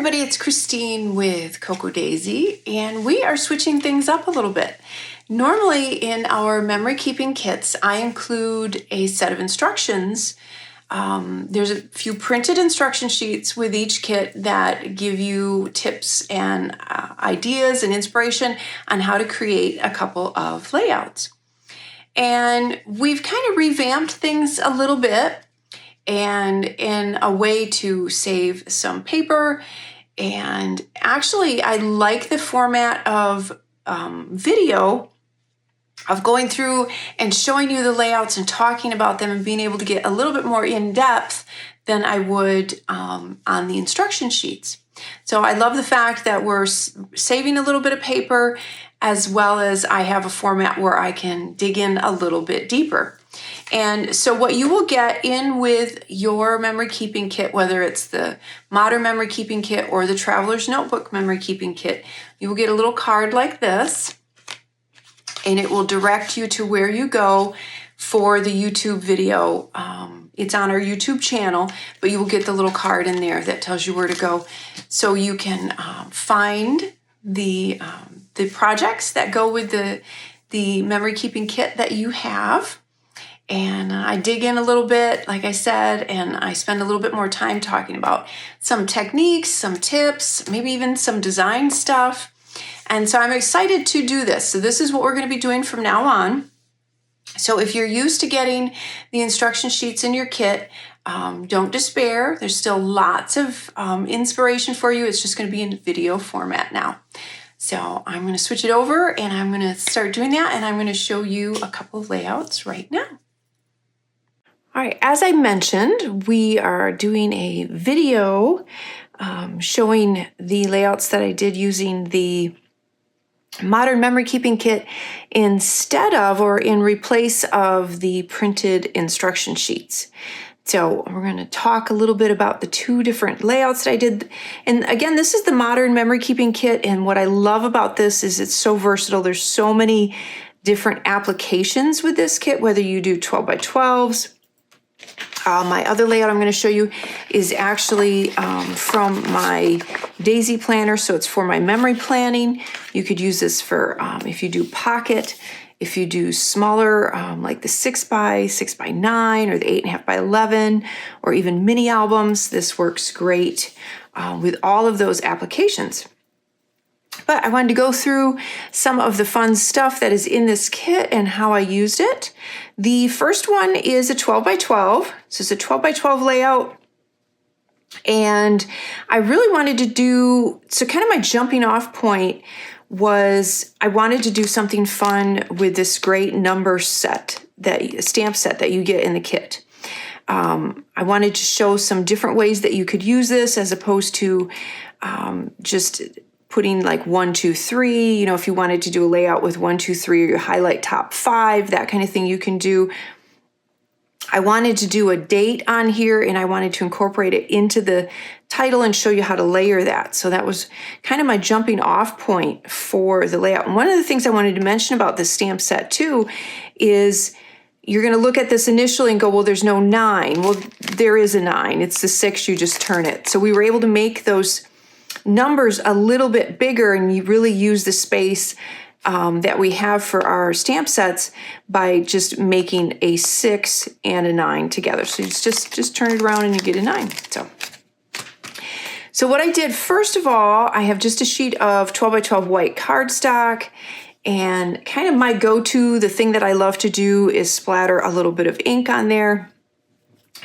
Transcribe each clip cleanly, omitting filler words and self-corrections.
everybody, it's Christine with Coco Daisy, and we are switching things up a little bit. Normally in our memory keeping kits, I include a set of instructions. There's a few printed instruction sheets with each kit that give you tips and ideas and inspiration on how to create a couple of layouts. And we've kind of revamped things a little bit, and in a way to save some paper. And actually, I like the format of video, of going through and showing you the layouts and talking about them and being able to get a little bit more in depth than I would on the instruction sheets. So I love the fact that we're saving a little bit of paper, as well as I have a format where I can dig in a little bit deeper. And so what you will get in with your memory keeping kit, whether it's the Modern Memory Keeping Kit or the Traveler's Notebook Memory Keeping Kit, you will get a little card like this, and it will direct you to where you go for the YouTube video. It's on our YouTube channel, but you will get the little card in there that tells you where to go, so you can find the projects that go with the memory keeping kit that you have. And I dig in a little bit, like I said, and I spend a little bit more time talking about some techniques, some tips, maybe even some design stuff. And so I'm excited to do this. So this is what we're going to be doing from now on. So if you're used to getting the instruction sheets in your kit, don't despair. There's still lots of inspiration for you. It's just going to be in video format now. So I'm going to switch it over, and I'm going to start doing that, and I'm going to show you a couple of layouts right now. All right, as I mentioned, we are doing a video showing the layouts that I did using the Modern Memory Keeping Kit instead of, or in replace of, the printed instruction sheets. So we're going to talk a little bit about the two different layouts that I did. And again, this is the Modern Memory Keeping Kit, and what I love about this is it's so versatile. There's so many different applications with this kit, whether you do 12 by 12s. My other layout I'm going to show you is actually from my Daisy planner, so it's for my memory planning. You could use this for if you do pocket, if you do smaller, like the 6 by 9 or the 8.5 by 11, or even mini albums. This works great with all of those applications. But I wanted to go through some of the fun stuff that is in this kit and how I used it. The first one is a 12 by 12. So it's a 12 by 12 layout. And I really wanted to do, so kind of my jumping off point was I wanted to do something fun with this great number set, stamp set that you get in the kit. I wanted to show some different ways that you could use this, as opposed to just putting like 1, 2, 3, you know, if you wanted to do a layout with 1, 2, 3, or you highlight top 5, that kind of thing you can do. I wanted to do a date on here, and I wanted to incorporate it into the title and show you how to layer that. So that was kind of my jumping off point for the layout. And one of the things I wanted to mention about this stamp set too is you're going to look at this initially and go, well, there's no 9. Well, there is a 9. It's the 6, you just turn it. So we were able to make those numbers a little bit bigger, and you really use the space that we have for our stamp sets by just making a 6 and a 9 together. So you just turn it around and you get a 9. So what I did, first of all, I have just a sheet of 12 by 12 white cardstock, and kind of my go-to, the thing that I love to do is splatter a little bit of ink on there.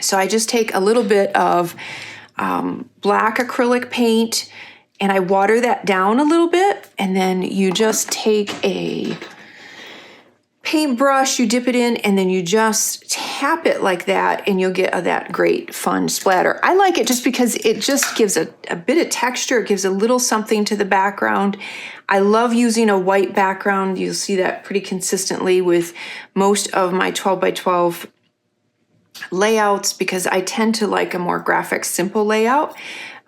So I just take a little bit of black acrylic paint, and I water that down a little bit, and then you just take a paintbrush, you dip it in, and then you just tap it like that, and you'll get that great fun splatter. I like it just because it just gives a bit of texture. It gives a little something to the background. I love using a white background. You'll see that pretty consistently with most of my 12 by 12 layouts, because I tend to like a more graphic, simple layout.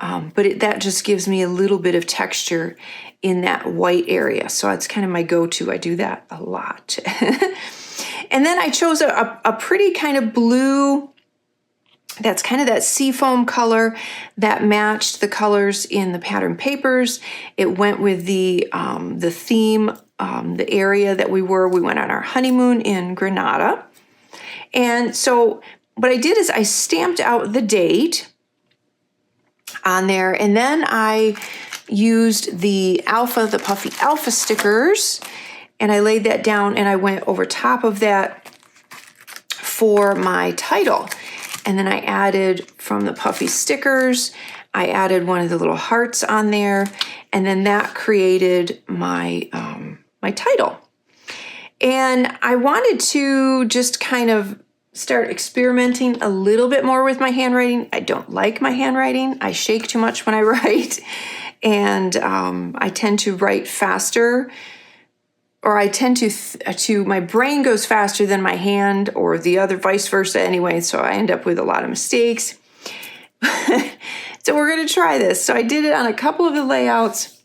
But that just gives me a little bit of texture in that white area. So it's kind of my go-to. I do that a lot. And then I chose a pretty kind of blue That's kind of that seafoam color that matched the colors in the pattern papers. It went with the theme, the area that we were. We went on our honeymoon in Granada. And so what I did is I stamped out the date on there, and then I used the Puffy Alpha stickers, and I laid that down, and I went over top of that for my title. And then I added from the Puffy stickers, I added one of the little hearts on there, and then that created my my title. And I wanted to just kind of start experimenting a little bit more with my handwriting. I don't like my handwriting. I shake too much when I write, and I tend to write faster, or I tend to my brain goes faster than my hand, or the other vice versa anyway, so I end up with a lot of mistakes. So we're going to try this. So I did it on a couple of the layouts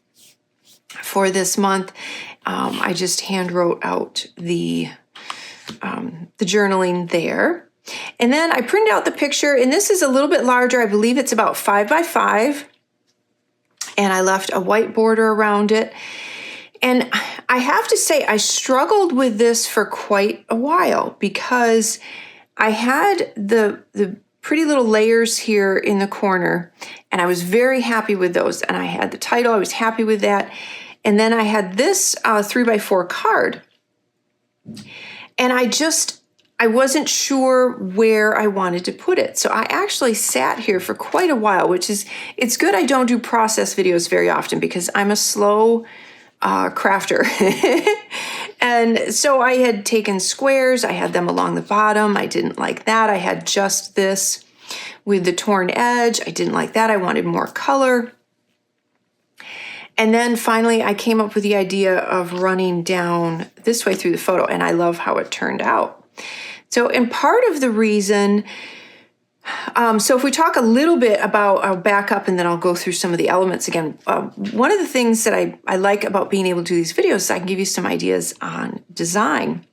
for this month. I just hand wrote out the journaling there. And then I printed out the picture, and this is a little bit larger. I believe it's about 5 by 5. And I left a white border around it. And I have to say, I struggled with this for quite a while because I had the pretty little layers here in the corner, and I was very happy with those. And I had the title, I was happy with that. And then I had this 3x4 card. And I wasn't sure where I wanted to put it. So I actually sat here for quite a while, it's good I don't do process videos very often because I'm a slow crafter. And so I had taken squares, I had them along the bottom. I didn't like that. I had just this with the torn edge. I didn't like that. I wanted more color. And then finally I came up with the idea of running down this way through the photo, and I love how it turned out. So, and part of the reason, so if we talk a little bit about, I'll back up and then I'll go through some of the elements again. One of the things that I like about being able to do these videos is I can give you some ideas on design.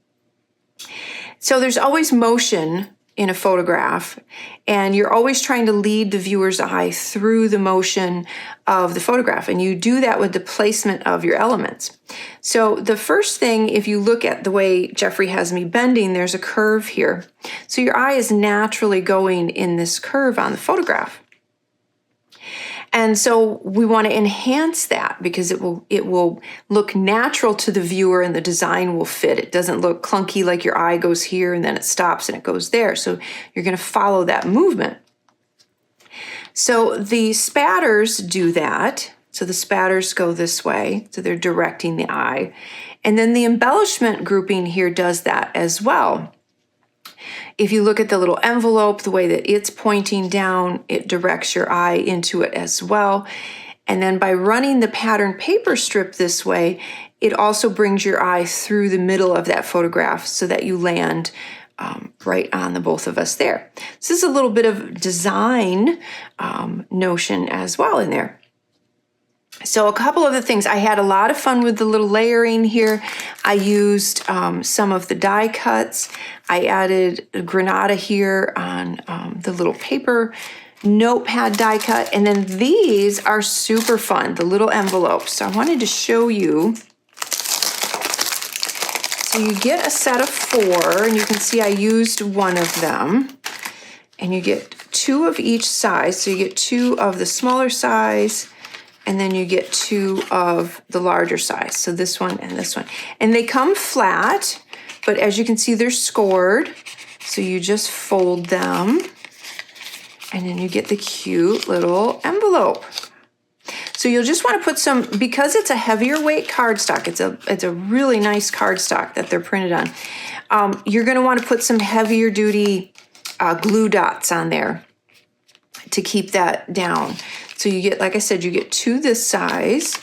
So there's always motion in a photograph, and you're always trying to lead the viewer's eye through the motion of the photograph, and you do that with the placement of your elements. So the first thing, if you look at the way Jeffrey has me bending, there's a curve here. So your eye is naturally going in this curve on the photograph. And so we want to enhance that because it will look natural to the viewer, and the design will fit. It doesn't look clunky like your eye goes here and then it stops and it goes there. So you're going to follow that movement. So the spatters do that. So the spatters go this way. So they're directing the eye. And then the embellishment grouping here does that as well. If you look at the little envelope, the way that it's pointing down, it directs your eye into it as well. And then by running the pattern paper strip this way, it also brings your eye through the middle of that photograph so that you land right on the both of us there. So this is a little bit of design notion as well in there. So a couple of the things, I had a lot of fun with the little layering here. I used some of the die cuts. I added Granada here on the little paper notepad die cut. And then these are super fun, the little envelopes. So I wanted to show you. So you get a set of 4, and you can see I used one of them. And you get 2 of each size. So you get 2 of the smaller size, and then you get 2 of the larger size. So this one and this one. And they come flat, but as you can see, they're scored. So you just fold them, and then you get the cute little envelope. So you'll just want to put some, because it's a heavier weight cardstock, it's a really nice cardstock that they're printed on. You're going to want to put some heavier duty glue dots on there to keep that down. So you get, like I said, you get 2 this size,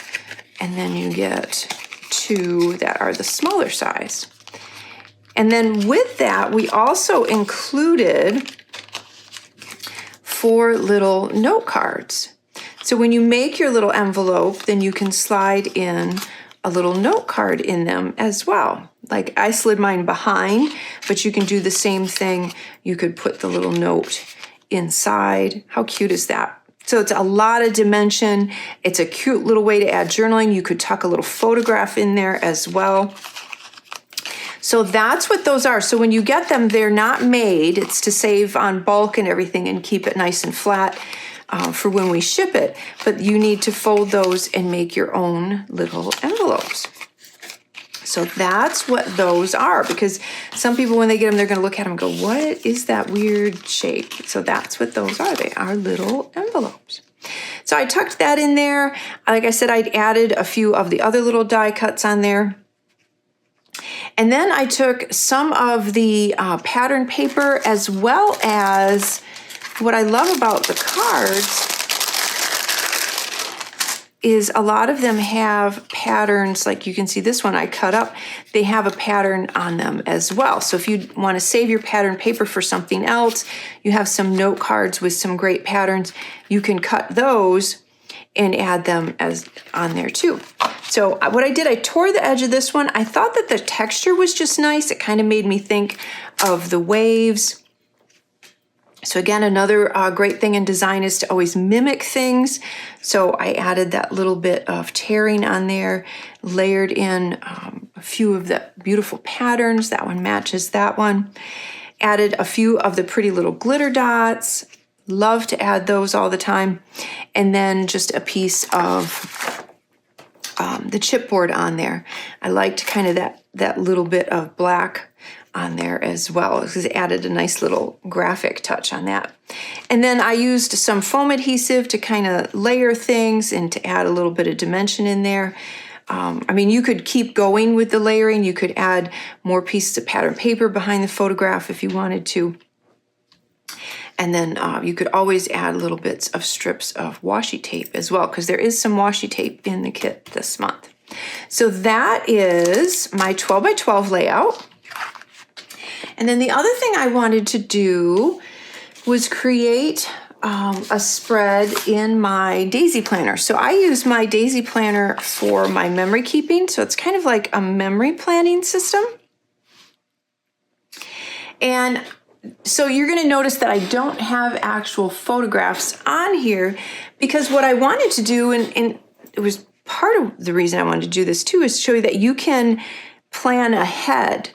and then you get 2 that are the smaller size. And then with that, we also included 4 little note cards. So when you make your little envelope, then you can slide in a little note card in them as well. Like I slid mine behind, but you can do the same thing. You could put the little note inside. How cute is that? So it's a lot of dimension. It's a cute little way to add journaling. You could tuck a little photograph in there as well. So that's what those are. So when you get them, they're not made. It's to save on bulk and everything and keep it nice and flat for when we ship it. But you need to fold those and make your own little envelopes. So that's what those are, because some people, when they get them, they're going to look at them and go, what is that weird shape? So that's what those are. They are little envelopes. So I tucked that in there. Like I said, I'd added a few of the other little die cuts on there. And then I took some of the pattern paper, as well as what I love about the cards is a lot of them have patterns. Like you can see this one I cut up, they have a pattern on them as well. So if you want to save your pattern paper for something else, you have some note cards with some great patterns, you can cut those and add them as on there too. So what I did, I tore the edge of this one. I thought that the texture was just nice. It kind of made me think of the waves. So again, another great thing in design is to always mimic things. So I added that little bit of tearing on there, layered in a few of the beautiful patterns. That one matches that one. Added a few of the pretty little glitter dots. Love to add those all the time. And then just a piece of the chipboard on there. I liked kind of that little bit of black on there as well, because it added a nice little graphic touch on that. And then I used some foam adhesive to kind of layer things and to add a little bit of dimension in there. I mean, you could keep going with the layering. You could add more pieces of pattern paper behind the photograph if you wanted to. And then you could always add little bits of strips of washi tape as well, because there is some washi tape in the kit this month. So that is my 12 by 12 layout. And then the other thing I wanted to do was create a spread in my daisy planner. So I use my daisy planner for my memory keeping. So it's kind of like a memory planning system. And so you're going to notice that I don't have actual photographs on here, because what I wanted to do, and it was part of the reason I wanted to do this too, is show you that you can plan ahead.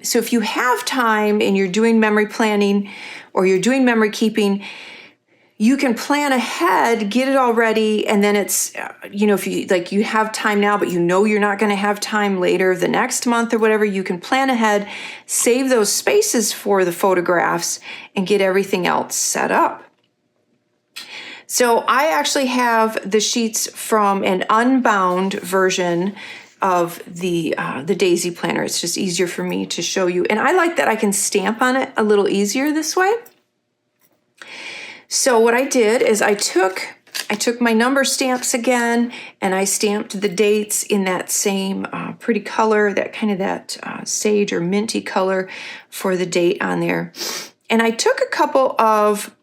So if you have time and you're doing memory planning or you're doing memory keeping, you can plan ahead, get it all ready, and then it's, if you have time now, but you're not going to have time later the next month or whatever, you can plan ahead, save those spaces for the photographs, and get everything else set up. So I actually have the sheets from an unbound version of the daisy planner. It's just easier for me to show you. And I like that I can stamp on it a little easier this way. So what I did is I took my number stamps again, and I stamped the dates in that same pretty color, that sage or minty color for the date on there. And I took a couple of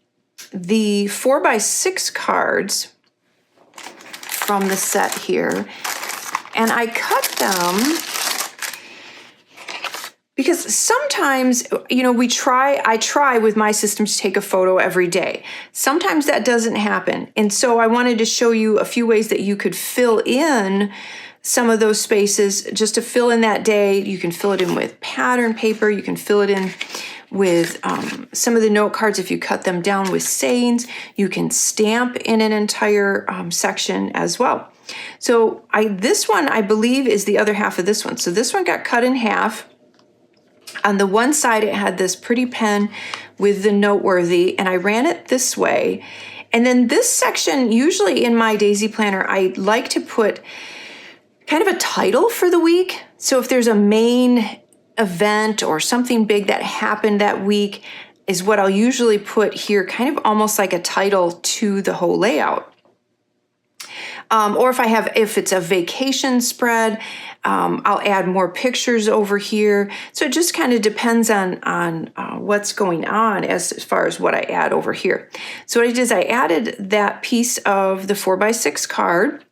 the 4x6 cards from the set here, and I cut them because sometimes, I try with my system to take a photo every day. Sometimes that doesn't happen. And so I wanted to show you a few ways that you could fill in some of those spaces just to fill in that day. You can fill it in with pattern paper. You can fill it in with some of the note cards. If you cut them down with sayings, you can stamp in an entire section as well. So this one, I believe, is the other half of this one. So this one got cut in half. On the one side, it had this pretty pen with the noteworthy, and I ran it this way. And then this section, usually in my daisy planner, I like to put kind of a title for the week. So if there's a main event or something big that happened that week, is what I'll usually put here, kind of almost like a title to the whole layout. Or if it's a vacation spread, I'll add more pictures over here. So it just kind of depends on what's going on as far as what I add over here. So what I did is I added that piece of the 4x6 card.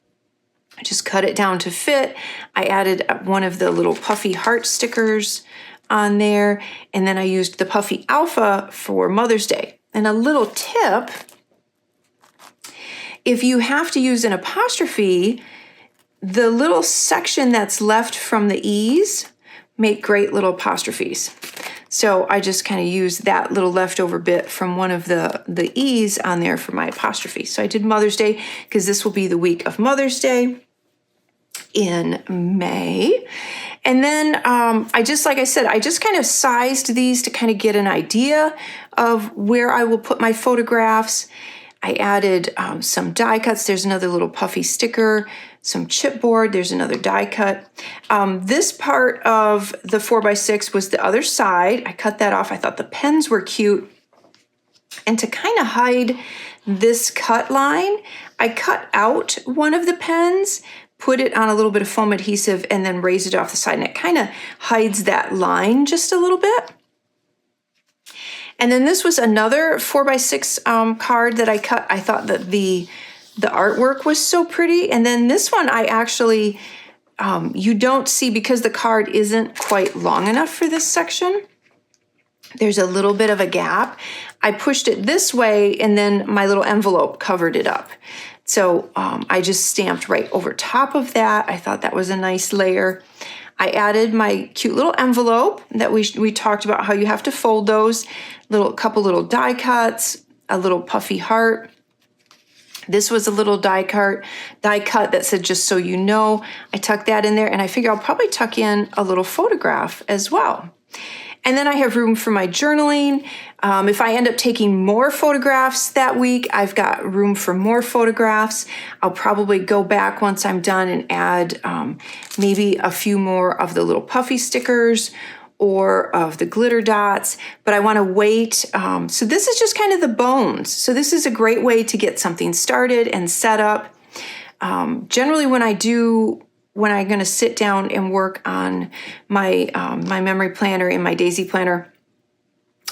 I just cut it down to fit. I added one of the little puffy heart stickers on there, and then I used the puffy alpha for Mother's Day. And a little tip, if you have to use an apostrophe, the little section that's left from the E's make great little apostrophes. So I just kind of used that little leftover bit from one of the E's on there for my apostrophe. So I did Mother's Day because this will be the week of Mother's Day in May. And then like I said, I just kind of sized these to kind of get an idea of where I will put my photographs. I added some die cuts. There's another little puffy sticker, some chipboard. There's another die cut. This part of the 4x6 was the other side. I cut that off. I thought the pens were cute. And to kind of hide this cut line, I cut out one of the pens, put it on a little bit of foam adhesive, and then raised it off the side. And it kind of hides that line just a little bit. And then this was another 4x6 card that I cut. I thought that the artwork was so pretty. And then this one I actually, you don't see because the card isn't quite long enough for this section. There's a little bit of a gap. I pushed it this way and then my little envelope covered it up. So I just stamped right over top of that. I thought that was a nice layer. I added my cute little envelope that we talked about how you have to fold those, couple little die cuts, a little puffy heart. This was a little die cut that said, just so you know. I tucked that in there, and I figure I'll probably tuck in a little photograph as well. And then I have room for my journaling. If I end up taking more photographs that week, I've got room for more photographs. I'll probably go back once I'm done and add maybe a few more of the little puffy stickers or of the glitter dots, but I want to wait. So this is just kind of the bones. So this is a great way to get something started and set up. Generally when I'm going to sit down and work on my memory planner and my daisy planner,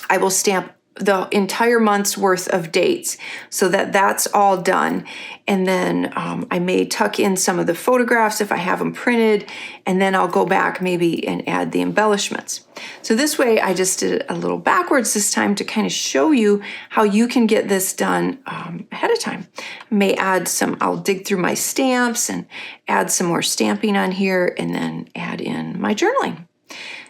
I will stamp the entire month's worth of dates so that that's all done. And then I may tuck in some of the photographs if I have them printed, and then I'll go back maybe and add the embellishments. So this way I just did a little backwards this time to kind of show you how you can get this done ahead of time. I may add I'll dig through my stamps and add some more stamping on here and then add in my journaling.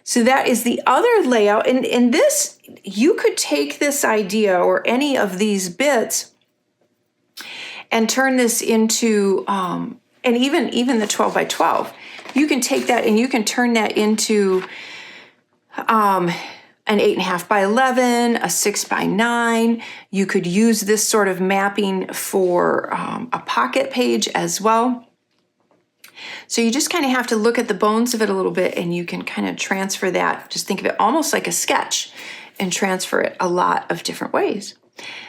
So that is the other layout. And in this, you could take this idea or any of these bits and turn this into, and even the 12 by 12, you can take that and you can turn that into an 8.5 by 11, a 6 by 9. You could use this sort of mapping for a pocket page as well. So you just kind of have to look at the bones of it a little bit and you can kind of transfer that. Just think of it almost like a sketch and transfer it a lot of different ways.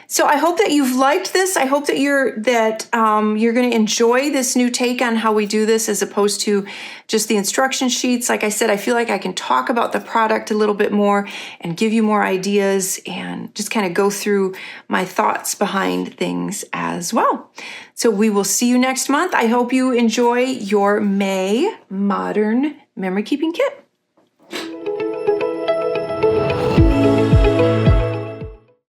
So I hope that you've liked this. I hope that you're going to enjoy this new take on how we do this as opposed to just the instruction sheets. Like I said, I feel like I can talk about the product a little bit more and give you more ideas and just kind of go through my thoughts behind things as well. So we will see you next month. I hope you enjoy your May Modern Memory Keeping Kit.